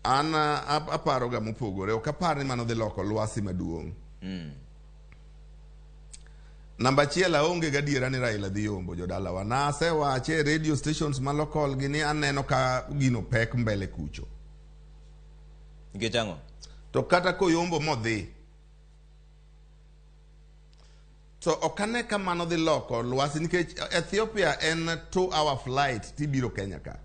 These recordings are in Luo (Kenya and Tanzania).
Ana aparo ga mopogore, ok apar ni mano dhi loko lwasi maduong'. Namba achiel, aonge gadiera ni Raila dhi yombo jodalawa. Na asewache radio stations ma local gini aneno ka gino pek mbele kucho. Ngechango. To kata koyombo modhi. So okane ka mano dhi loko lwasi nikech Ethiopia en 2-hour flight tibiro Kenya ka.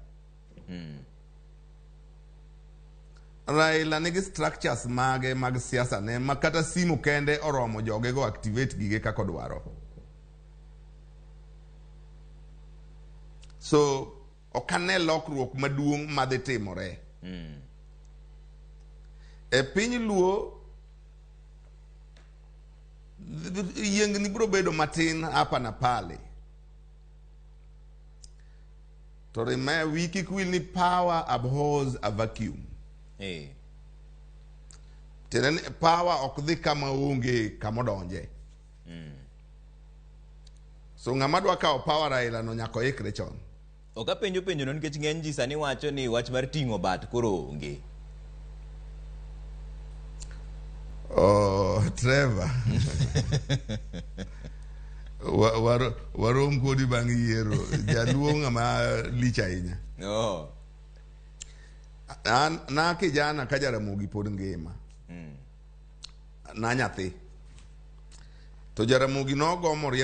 Raila nigi structures mag siasa ne makata simu kende oromo joge go activate gige kako dwaro. So okane lokruok maduong' madhi timore. E piny luo yiengni biro bedo matin hapa na pale. To remember, wiki kwil ni power abhors a vacuum. Tenen power ok dhi kama onge kama donje. So ng'ama dwa kawo power Raila no nyako ikre chon. Oka penjo no nikech ng'eny ji sani wacho ni wach mar ting'o bat koro onge. Oh, Trevor. Warom kodi bang' yiero. Jaduong' ama lich ahinya. Na kijana ka Jaramogi pod ngima. Na nyathi. To Jaramogi nogomo riembo